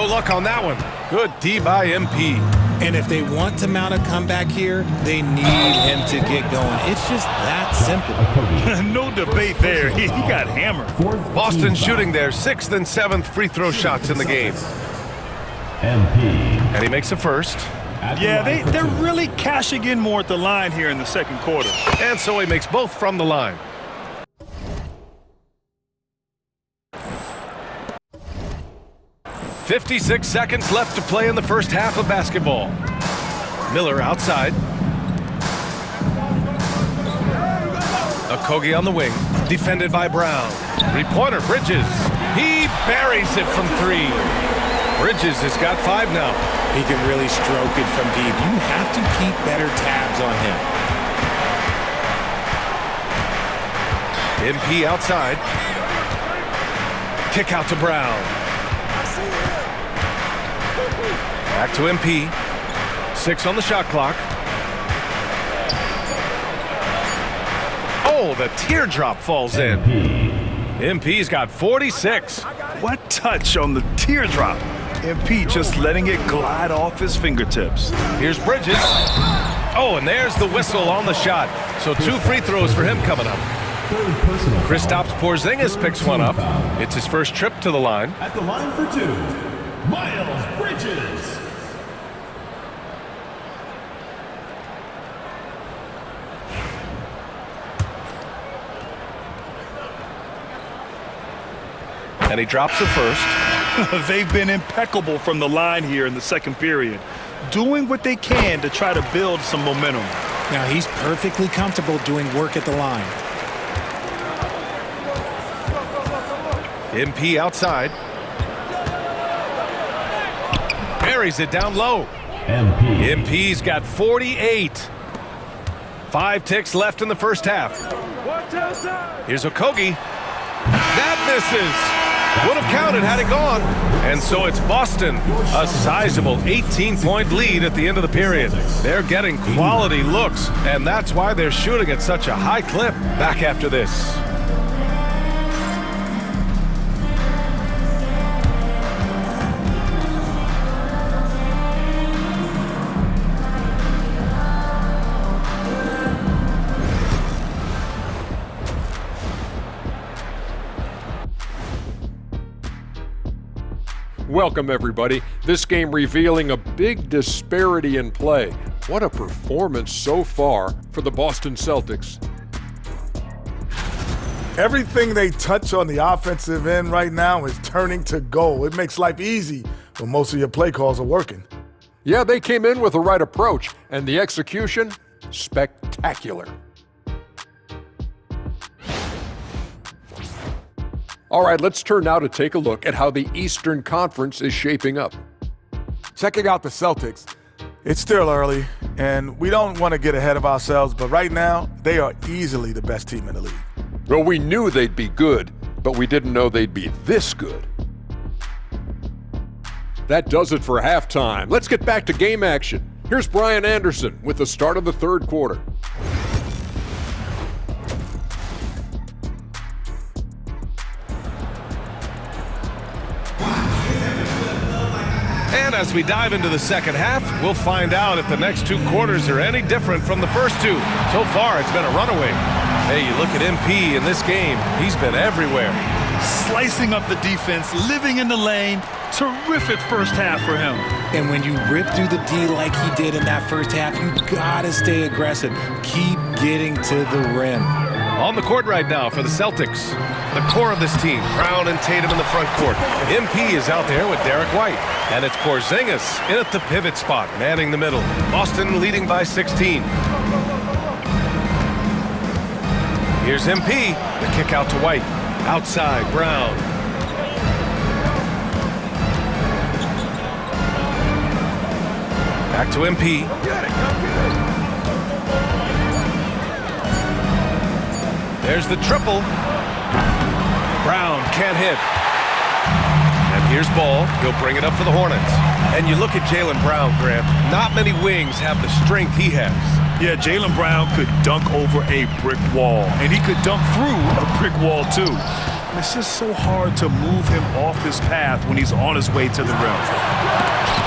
luck on that one. Good D by MP. And if they want to mount a comeback here, they need him to get going. It's just that simple. No debate there. He got hammered. Boston shooting their 6th and 7th free throw shots in the game. MP. And he makes the first. Yeah, they're really cashing in more at the line here in the second quarter. And so he makes both from the line. "56 seconds left to play in the first half of basketball. Miller outside. Okogie on the wing, defended by Brown. Three-pointer, Bridges. He buries it from 3. Bridges has got 5 now. He can really stroke it from deep. You have to keep better tabs on him. MP outside. Kick out to Brown. Back to MP. 6 on the shot clock. Oh, the teardrop falls in. MP's got 46. What touch on the teardrop. MP just letting it glide off his fingertips. Here's Bridges. Oh, and there's the whistle on the shot. So 2 free throws for him coming up. Kristaps Porzingis picks one up. It's his first trip to the line. At the line for 2, Miles Bridges. And he drops the first. They've been impeccable from the line here in the second period, doing what they can to try to build some momentum. Now he's perfectly comfortable doing work at the line. MP outside. Buries it down low. MP's got 48. 5 ticks left in the first half. Here's Okogie. That misses. Would have counted had it gone. And so it's Boston, a sizable 18-point lead at the end of the period. They're getting quality looks, and that's why they're shooting at such a high clip. Back after this. Welcome, everybody. This game revealing a big disparity in play. What a performance so far for the Boston Celtics. Everything they touch on the offensive end right now is turning to goal. It makes life easy when most of your play calls are working. Yeah, they came in with the right approach, and the execution, spectacular. All right, let's turn now to take a look at how the Eastern Conference is shaping up. Checking out the Celtics, it's still early, and we don't want to get ahead of ourselves, but right now, they are easily the best team in the league. Well, we knew they'd be good, but we didn't know they'd be this good. That does it for halftime. Let's get back to game action. Here's Brian Anderson with the start of the third quarter. And as we dive into the second half, we'll find out if the next 2 quarters are any different from the first 2. So far, it's been a runaway. Hey, you look at MP in this game, he's been everywhere. Slicing up the defense, living in the lane. Terrific first half for him. And when you rip through the D like he did in that first half, you gotta stay aggressive. Keep getting to the rim. On the court right now for the Celtics, the core of this team, Brown and Tatum in the front court. MP is out there with Derek White. And it's Porzingis in at the pivot spot, manning the middle. Boston leading by 16. Here's MP, the kick out to White. Outside, Brown. Back to MP. There's the triple. Brown can't hit. And here's Ball. He'll bring it up for the Hornets. And you look at Jaylen Brown, Grant. Not many wings have the strength he has. Yeah, Jaylen Brown could dunk over a brick wall. And he could dunk through a brick wall, too. It's just so hard to move him off his path when he's on his way to the rim.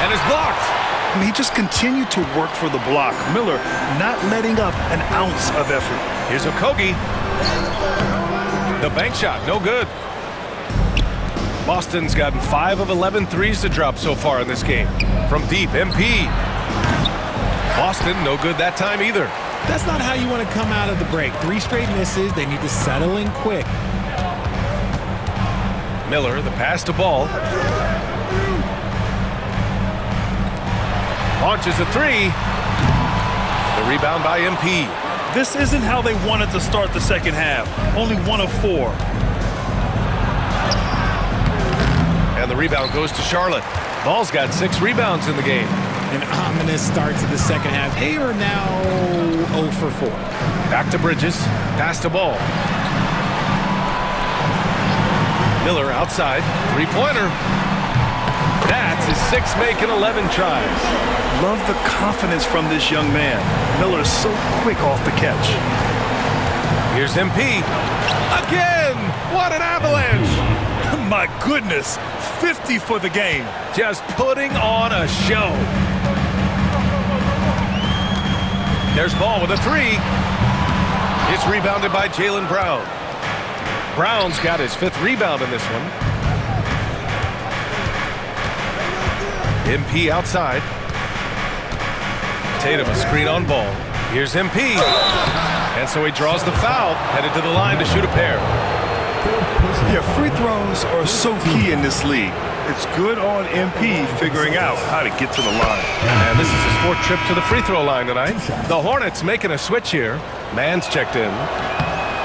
And it's blocked. I mean, he just continued to work for the block. Miller not letting up an ounce of effort. Here's Okogie. The bank shot, no good. Boston's gotten 5 of 11 threes to drop so far in this game. From deep, MP. Boston, no good that time either. That's not how you want to come out of the break. 3 straight misses. They need to settle in quick. Miller, the pass to Ball. Launches a 3. The rebound by MP. This isn't how they wanted to start the second half. Only 1 of 4. And the rebound goes to Charlotte. Ball's got 6 rebounds in the game. An ominous start to the second half. They are now 0 for 4. Back to Bridges. Pass to Ball. Miller outside. 3-pointer. That's his 6th make in 11 tries. Love the confidence from this young man. Miller is so quick off the catch. Here's MP. Again! What an avalanche! My goodness, 50 for the game. Just putting on a show. There's Ball with a 3. It's rebounded by Jaylen Brown. Brown's got his 5th rebound in this one. MP outside. Tatum a screen on Ball. Here's MP. And so he draws the foul, headed to the line to shoot a pair. Yeah, free throws are so key in this league. It's good on MP figuring out how to get to the line. And this is his 4th trip to the free throw line tonight. The Hornets making a switch here. Mann's checked in.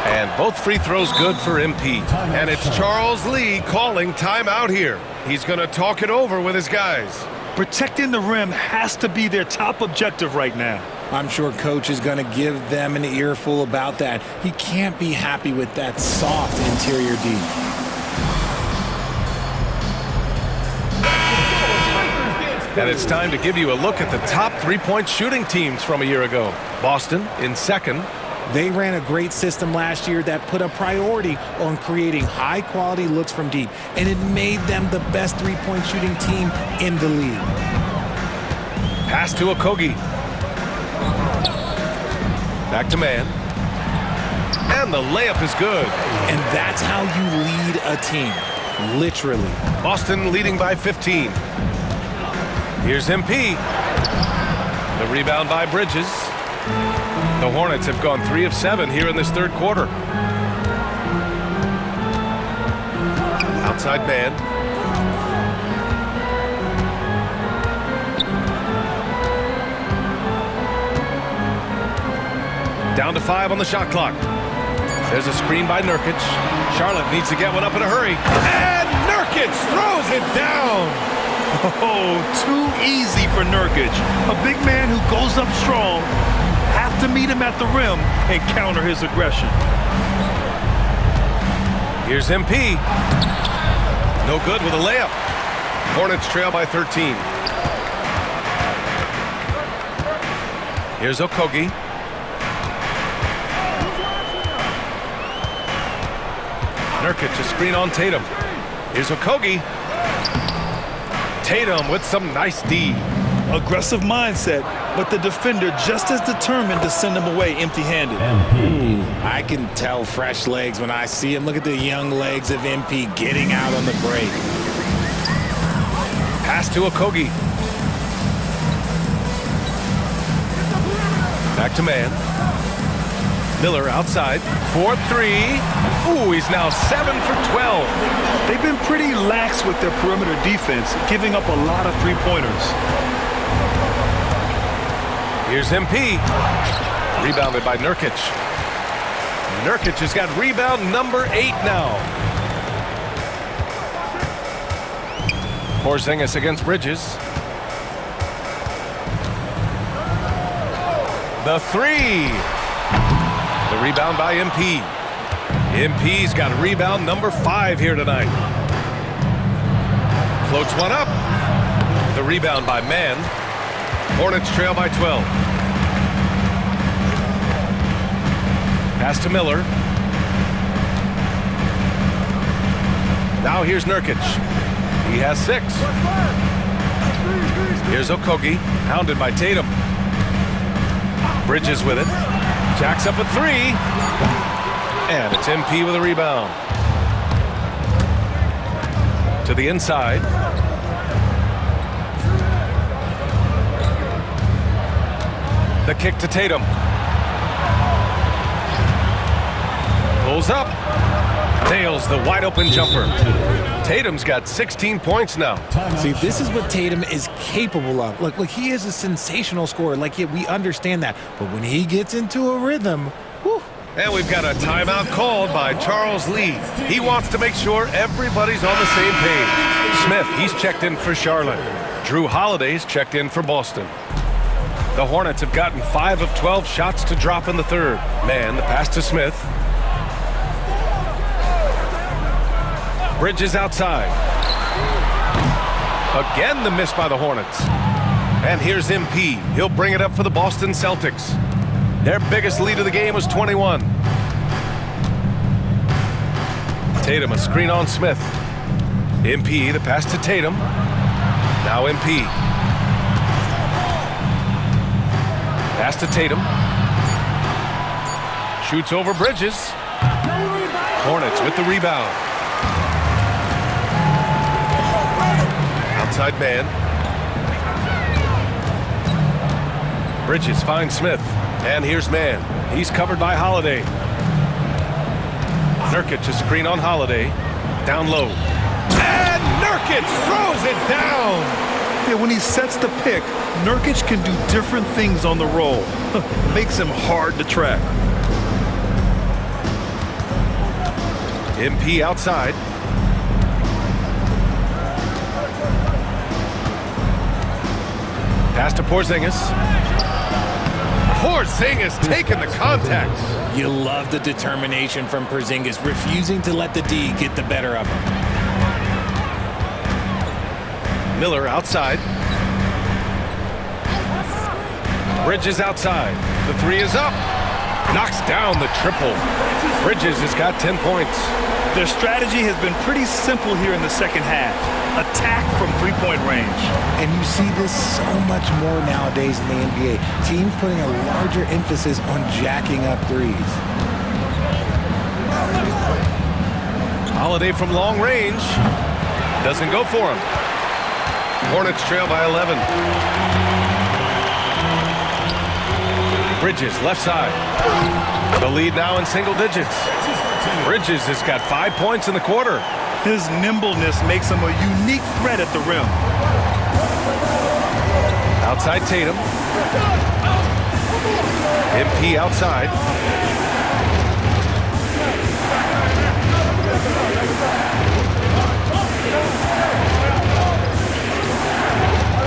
And both free throws good for MP. And it's Charles Lee calling timeout here. He's going to talk it over with his guys. Protecting the rim has to be their top objective right now. I'm sure Coach is going to give them an earful about that. He can't be happy with that soft interior D. And it's time to give you a look at the top 3-point shooting teams from a year ago. Boston in 2nd. They ran a great system last year that put a priority on creating high-quality looks from deep, and it made them the best 3-point shooting team in the league. Pass to Okogie. Back to Mann. And the layup is good. And that's how you lead a team, literally. Boston leading by 15. Here's MP. The rebound by Bridges. The Hornets have gone 3 of 7 here in this 3rd quarter. Outside Mann. Down to 5 on the shot clock. There's a screen by Nurkic. Charlotte needs to get one up in a hurry. And Nurkic throws it down. Oh, too easy for Nurkic. A big man who goes up strong. Have to meet him at the rim and counter his aggression. Here's MP. No good with a layup. Hornets trail by 13. Here's Okogie. Nurkic a screen on Tatum. Here's Okogie. Tatum with some nice D. Aggressive mindset, but the defender just as determined to send him away empty-handed. I can tell fresh legs when I see him. Look at the young legs of MP getting out on the break. Pass to Okogie. Back to Mann. Miller outside. 4-3. Ooh, he's now 7 for 12. They've been pretty lax with their perimeter defense, giving up a lot of three-pointers. Here's MP. Rebounded by Nurkic. Nurkic has got rebound number 8 now. Porzingis against Bridges. The 3. The rebound by MP. MP's got rebound number 5 here tonight. Floats one up. The rebound by Mann. Hornets trail by 12. Pass to Miller. Now here's Nurkic. He has 6. Here's Okogie, hounded by Tatum. Bridges with it. Jacks up a 3. And it's MP with a rebound. To the inside. The kick to Tatum. Pulls up. Nails the wide open jumper. Tatum's got 16 points now. See, this is what Tatum is capable of. Look, he is a sensational scorer. Like, yeah, we understand that. But when he gets into a rhythm, whew. And we've got a timeout called by Charles Lee. He wants to make sure everybody's on the same page. Smith, he's checked in for Charlotte. Drew Holiday's checked in for Boston. The Hornets have gotten 5 of 12 shots to drop in the third. Man, the pass to Smith. Bridges outside. Again, the miss by the Hornets. And here's MP. He'll bring it up for the Boston Celtics. Their biggest lead of the game was 21. Tatum, a screen on Smith. MP, the pass to Tatum. Now MP. Pass to Tatum. Shoots over Bridges. Hornets with the rebound. Outside man. Bridges finds Smith. And here's man. He's covered by Holiday. Nurkic, a screen on Holiday. Down low. And Nurkic throws it down. Yeah, when he sets the pick, Nurkic can do different things on the roll. Makes him hard to track. MP outside. Pass to Porzingis. Porzingis taking the contact. You love the determination from Porzingis, refusing to let the D get the better of him. Miller outside. Bridges outside. The 3 is up. Knocks down the triple. Bridges has got 10 points. Their strategy has been pretty simple here in the second half. Attack from three-point range. And you see this so much more nowadays in the NBA. Teams putting a larger emphasis on jacking up threes. Holiday from long range. Doesn't go for him. Hornets trail by 11. Bridges, left side. The lead now in single digits. Bridges has got 5 points in the quarter. His nimbleness makes him a unique threat at the rim. Outside Tatum. MP outside.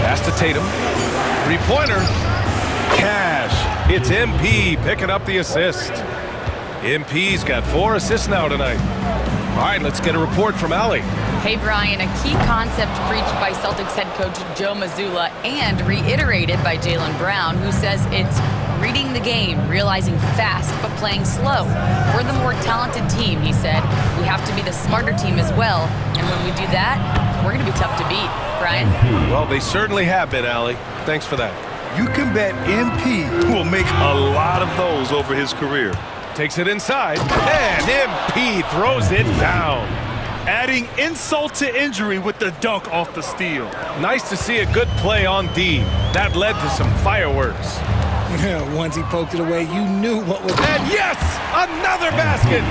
Pass to Tatum. Three-pointer. Cash. It's MP picking up the assist. MP's got 4 assists now tonight. All right, let's get a report from Allie. Hey, Brian, a key concept preached by Celtics head coach Joe Mazzulla and reiterated by Jaylen Brown, who says it's reading the game, realizing fast, but playing slow. We're the more talented team, he said. We have to be the smarter team as well. And when we do that, we're going to be tough to beat. Brian? Well, they certainly have been, Allie. Thanks for that. You can bet MP will make a lot of those over his career. Takes it inside, and MP throws it down. Adding insult to injury with the dunk off the steal. Nice to see a good play on D. That led to some fireworks. Once he poked it away, you knew what was... And yes, another basket.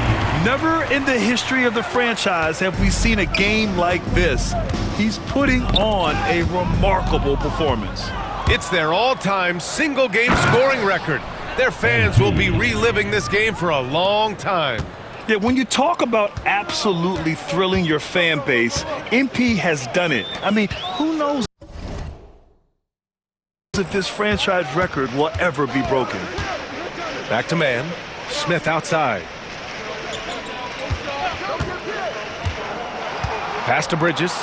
Never in the history of the franchise have we seen a game like this. He's putting on a remarkable performance. It's their all-time single-game scoring record. Their fans will be reliving this game for a long time. Yeah, when you talk about absolutely thrilling your fan base, MP has done it. I mean, who knows if this franchise record will ever be broken. Back to man. Smith outside. Pass to Bridges.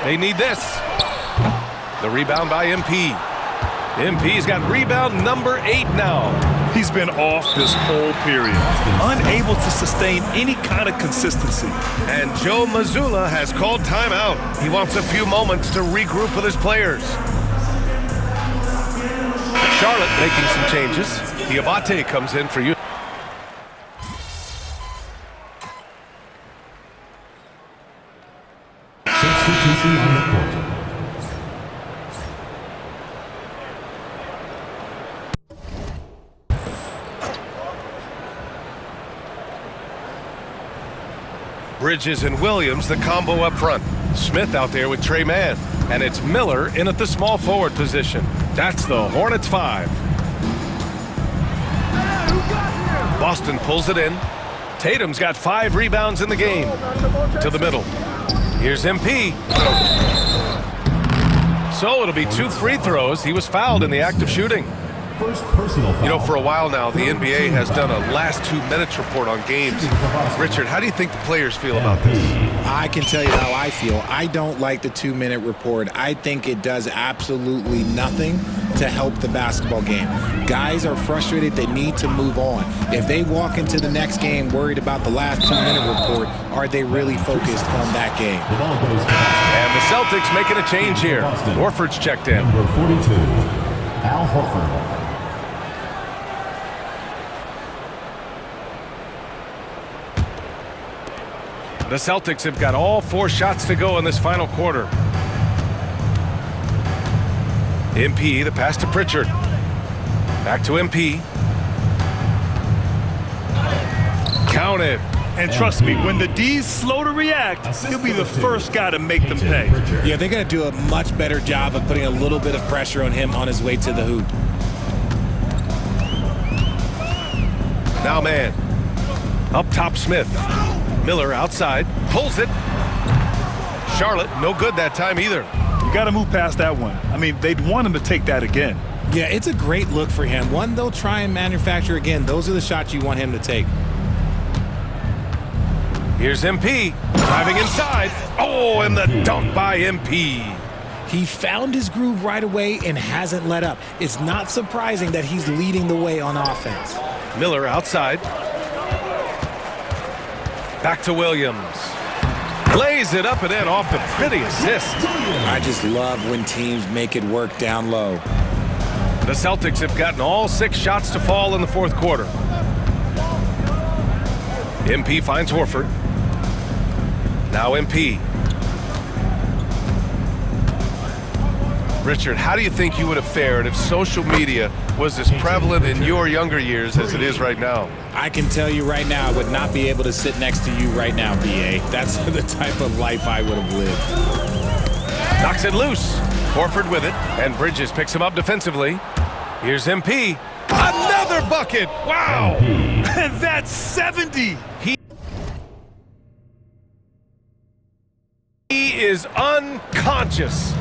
They need this. The rebound by MP. MP's got rebound number 8 now. He's been off this whole period, unable to sustain any kind of consistency. And Joe Mazzulla has called timeout. He wants a few moments to regroup with his players. Charlotte making some changes. Diabate comes in for you. Substitution on the court. Bridges and Williams, the combo up front. Smith out there with Trey Mann. And it's Miller in at the small forward position. That's the Hornets 5. Boston pulls it in. Tatum's got 5 rebounds in the game. To the middle. Here's MP. So it'll be 2 free throws. He was fouled in the act of shooting. First personal foul. You know, for a while now, the NBA has done a last 2 minutes report on games. Richard, how do you think the players feel about this? I can tell you how I feel. I don't like the 2-minute report. I think it does absolutely nothing to help the basketball game. Guys are frustrated. They need to move on. If they walk into the next game worried about the last 2-minute report, are they really focused on that game? The ball goes to And the Celtics making a change here. Horford's checked in. number 42, Al Horford. The Celtics have got all 4 shots to go in this final quarter. MP, the pass to Pritchard. Back to MP. Count it. And trust me, when the D's slow to react, he'll be the first guy to make them pay. Yeah, they're going to do a much better job of putting a little bit of pressure on him on his way to the hoop. Now man. Up top Smith. Miller outside. Pulls it. Charlotte, no good that time either. You got to move past that one. I mean, they'd want him to take that again. Yeah, it's a great look for him. One they'll try and manufacture again. Those are the shots you want him to take. Here's MP. Driving inside. Oh, and the dunk by MP. He found his groove right away and hasn't let up. It's not surprising that he's leading the way on offense. Miller outside. Back to Williams. Lays it up and in off the pretty assist. I just love when teams make it work down low. The Celtics have gotten all 6 shots to fall in the 4th quarter. MP finds Horford. Now MP. Richard, how do you think you would have fared if social media was as prevalent in your younger years as it is right now? I can tell you right now, I would not be able to sit next to you right now, BA. That's the type of life I would have lived. Knocks it loose. Horford with it, and Bridges picks him up defensively. Here's MP. Another bucket! Wow! And that's 70! He is unconscious.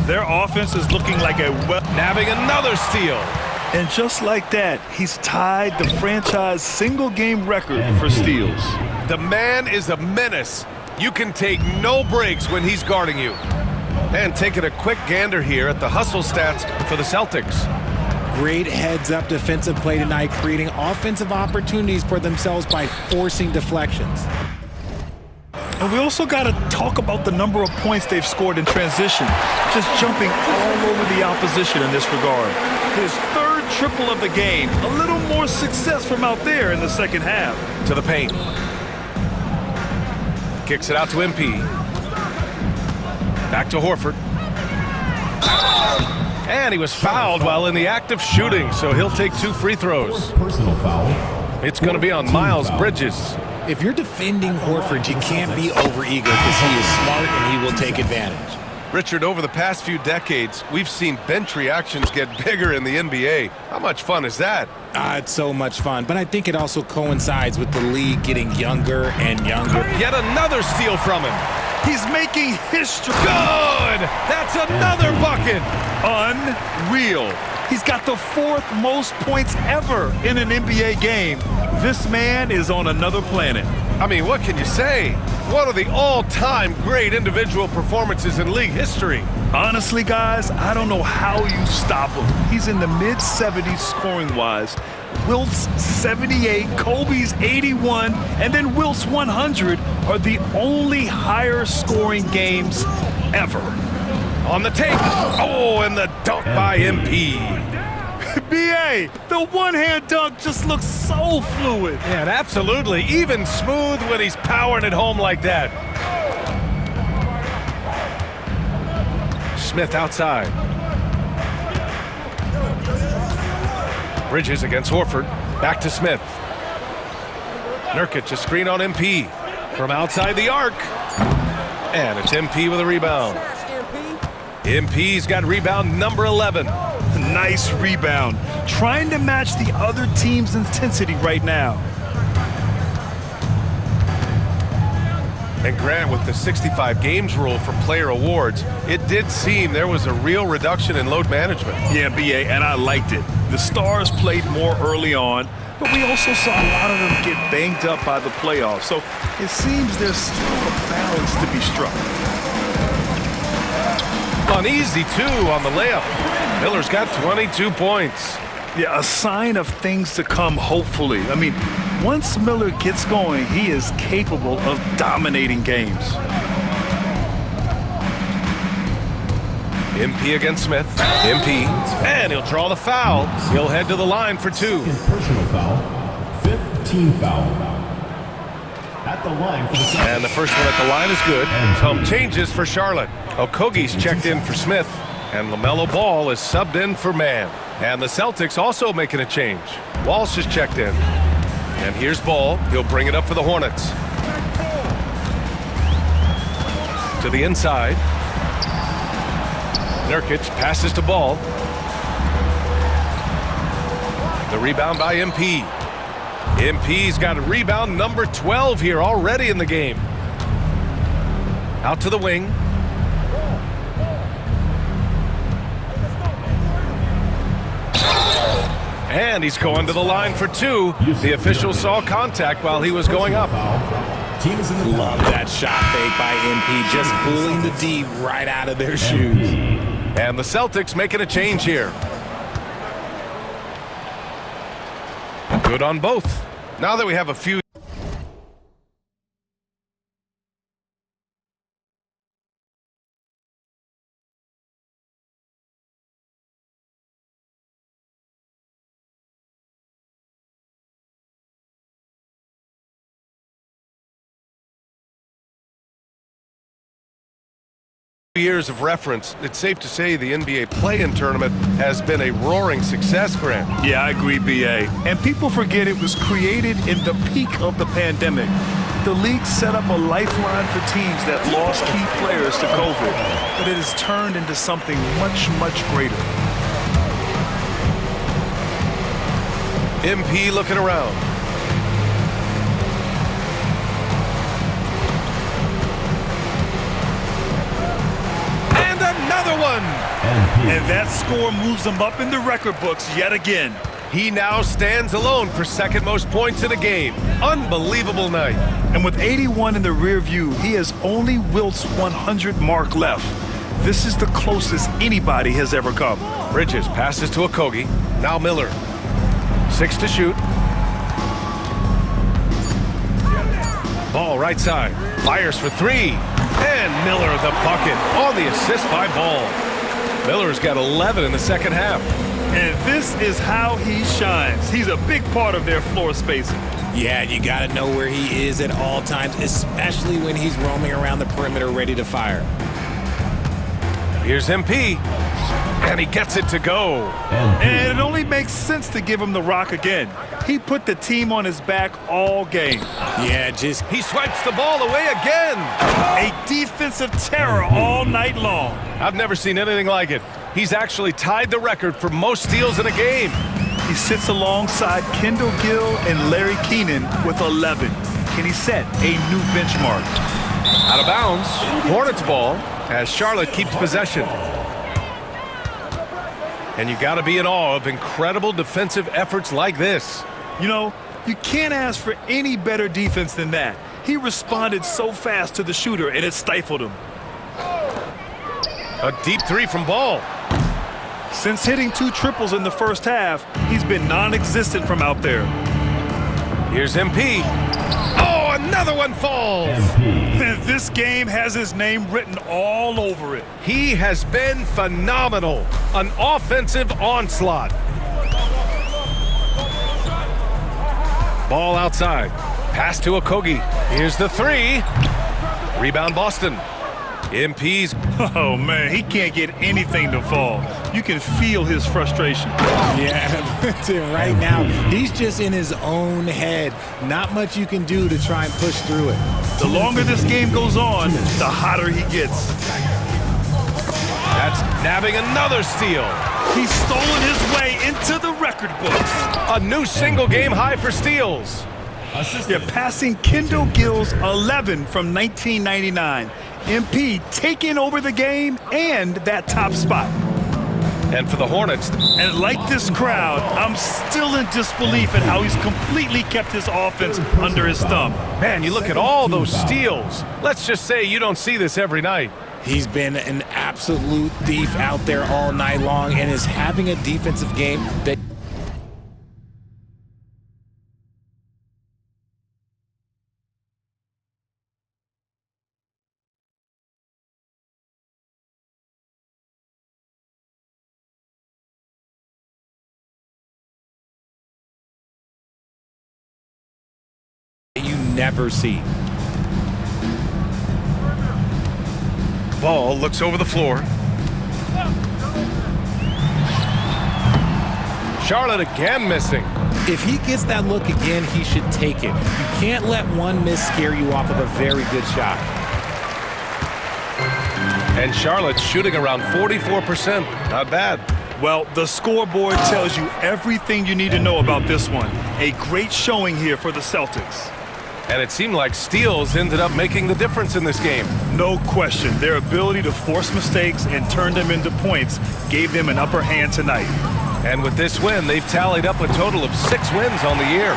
Their offense is looking like a Nabbing another steal. And just like that, he's tied the franchise single-game record for steals. The man is a menace. You can take no breaks when he's guarding you. And taking a quick gander here at the hustle stats for the Celtics. Great heads-up defensive play tonight, creating offensive opportunities for themselves by forcing deflections. And we also got to talk about the number of points they've scored in transition, just jumping all over the opposition in this regard. His 3rd triple of the game, a little more success from out there in the second half. To the paint. Kicks it out to MP. Back to Horford. And he was fouled while in the act of shooting, so he'll take 2 free throws. Personal foul. It's going to be on Miles Bridges. If you're defending Horford, you can't be overeager because he is smart and he will take advantage. Richard, over the past few decades, we've seen bench reactions get bigger in the NBA. How much fun is that? It's so much fun, but I think it also coincides with the league getting younger and younger. Yet another steal from him. He's making history. Good! That's another bucket! Unreal. He's got the 4th most points ever in an NBA game. This man is on another planet. I mean, what can you say? One of the all-time great individual performances in league history. Honestly, guys, I don't know how you stop him. He's in the mid-70s scoring-wise. Wilt's 78, Kobe's 81, and then Wilt's 100 are the only higher scoring games ever. On the take. Oh, and the dunk by MP. B.A., the one-hand dunk just looks so fluid. And absolutely, even smooth when he's powering it home like that. Smith outside. Bridges against Horford. Back to Smith. Nurkic, a screen on MP. From outside the arc. And it's MP with a rebound. MP's got rebound number 11. Nice rebound. Trying to match the other team's intensity right now. And Grant, with the 65 games rule for player awards, it did seem there was a real reduction in load management. Yeah, B.A., and I liked it. The Stars played more early on, but we also saw a lot of them get banged up by the playoffs. So it seems there's still a balance to be struck. Uneasy, too, on the layup. Miller's got 22 points. Yeah, a sign of things to come, hopefully. I mean, once Miller gets going, he is capable of dominating games. MP against Smith. MP. And he'll draw the foul. He'll head to the line for 2. Personal foul. 15 foul. At the line for the Celtics. And the first one at the line is good. Some changes for Charlotte. Okogie's checked in for Smith. And LaMelo Ball is subbed in for Mann. And the Celtics also making a change. Walsh is checked in. And here's Ball. He'll bring it up for the Hornets. To the inside. Nurkic passes to Ball. The rebound by MP. MP's got a rebound number 12 here already in the game. Out to the wing. And he's going to the line for 2. The official saw contact while he was going up. Love that shot fake by MP, just pulling the D right out of their shoes. And the Celtics making a change here. Good on both. Now that we have a few years of reference, it's safe to say the NBA play-in tournament has been a roaring success, Grant. Yeah, I agree, B.A. And people forget it was created in the peak of the pandemic. The league set up a lifeline for teams that lost key players to COVID, but it has turned into something much, much greater. MP looking around. Another one! And that score moves him up in the record books yet again. He now stands alone for second most points in a game. Unbelievable night. And with 81 in the rear view, he has only Wilt's 100 mark left. This is the closest anybody has ever come. Bridges passes to Okogie. Now Miller. 6 to shoot. Ball right side. Fires for 3. And Miller the bucket on the assist by Ball. Miller's got 11 in the second half. And this is how he shines. He's a big part of their floor spacing. Yeah, you got to know where he is at all times, especially when he's roaming around the perimeter ready to fire. Here's MP. And he gets it to go. And it only makes sense to give him the rock again. He put the team on his back all game. Yeah, he swipes the ball away again. A defensive terror all night long. I've never seen anything like it. He's actually tied the record for most steals in a game. He sits alongside Kendall Gill and Larry Keenan with 11. Can he set a new benchmark? Out of bounds. Hornets ball as Charlotte keeps possession. And you got to be in awe of incredible defensive efforts like this. You know, you can't ask for any better defense than that. He responded so fast to the shooter, and it stifled him. A deep 3 from Ball. Since hitting 2 triples in the first half, he's been non-existent from out there. Here's MP. Oh, another one falls. This game has his name written all over it. He has been phenomenal. An offensive onslaught. Ball outside. Pass to Okogie. Here's the 3. Rebound Boston. MP's. Oh, man, he can't get anything to fall. You can feel his frustration. Yeah, right now, he's just in his own head. Not much you can do to try and push through it. The longer this game goes on, the hotter he gets. That's nabbing another steal. He's stolen his way into the record books. A new single-game high for steals. They're passing Kendall Gill's 11 from 1999. MP taking over the game and that top spot. And for the Hornets. And like this crowd, I'm still in disbelief at how he's completely kept his offense under his thumb. Man, you look at all those steals. Let's just say you don't see this every night. He's been an absolute thief out there all night long and is having a defensive game that you never see. Ball looks over the floor. Charlotte again missing. If he gets that look again, he should take it. You can't let one miss scare you off of a very good shot. And Charlotte's shooting around 44%. Not bad. Well, the scoreboard tells you everything you need to know about this one. A great showing here for the Celtics. And it seemed like steals ended up making the difference in this game. No question. Their ability to force mistakes and turn them into points gave them an upper hand tonight. And with this win, they've tallied up a total of 6 wins on the year.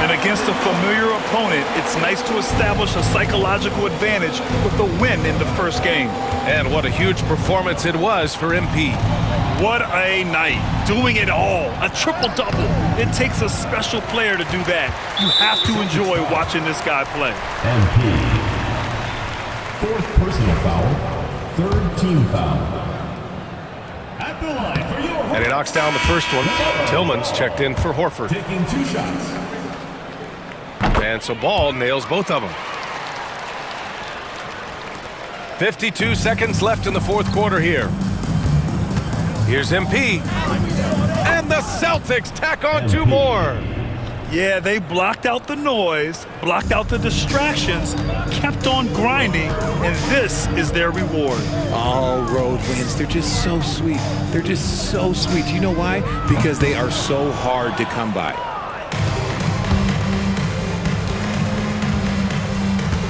And against a familiar opponent, it's nice to establish a psychological advantage with the win in the first game. And what a huge performance it was for MP. What a night. Doing it all. A triple-double. It takes a special player to do that. You have to enjoy watching this guy play. MP. 4th personal foul. 3rd team foul. At the line for your And he knocks down the first one. Tillman's checked in for Horford. taking 2 shots. And so Ball nails both of them. 52 seconds left in the 4th quarter here. Here's MP. And the Celtics tack on 2 more. Yeah, they blocked out the noise, blocked out the distractions, kept on grinding, and this is their reward. All road wins. They're just so sweet. They're just so sweet. You know why? Because they are so hard to come by.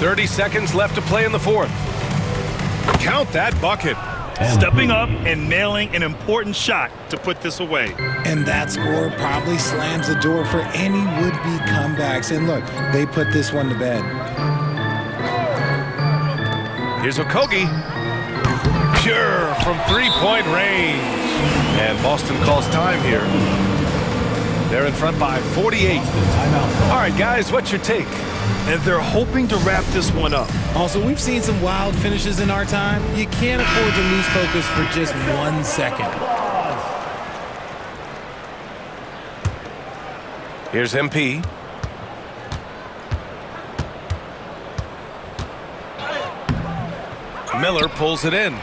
30 seconds left to play in the 4th. Count that bucket. Stepping up and nailing an important shot to put this away. And that score probably slams the door for any would-be comebacks. And look, they put this one to bed. Here's Okogie. Pure from 3-point range. And Boston calls time here. They're in front by 48. All right, guys, what's your take? And they're hoping to wrap this one up. Also, we've seen some wild finishes in our time. You can't afford to lose focus for just 1 second. Here's MP. Miller pulls it in.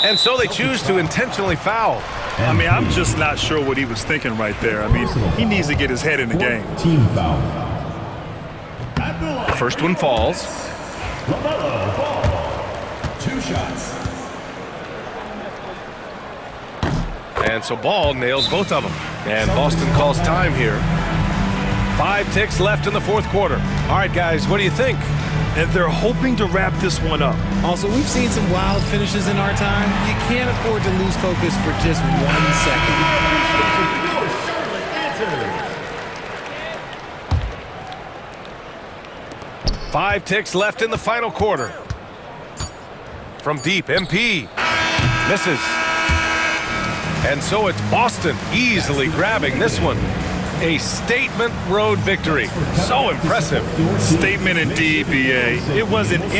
And so they choose to intentionally foul. I mean, I'm just not sure what he was thinking right there. I mean, he needs to get his head in the game. Team foul. The first one falls. LaMelo Ball. 2 shots. And so Ball nails both of them. And Boston calls time here. 5 ticks left in the 4th quarter. All right, guys, what do you think? And they're hoping to wrap this one up. Also, we've seen some wild finishes in our time. You can't afford to lose focus for just 1 second. 5 ticks left in the final quarter. From deep, MP misses. And so it's Boston easily grabbing this one. A statement road victory. So impressive. Statement indeed, BA. It was an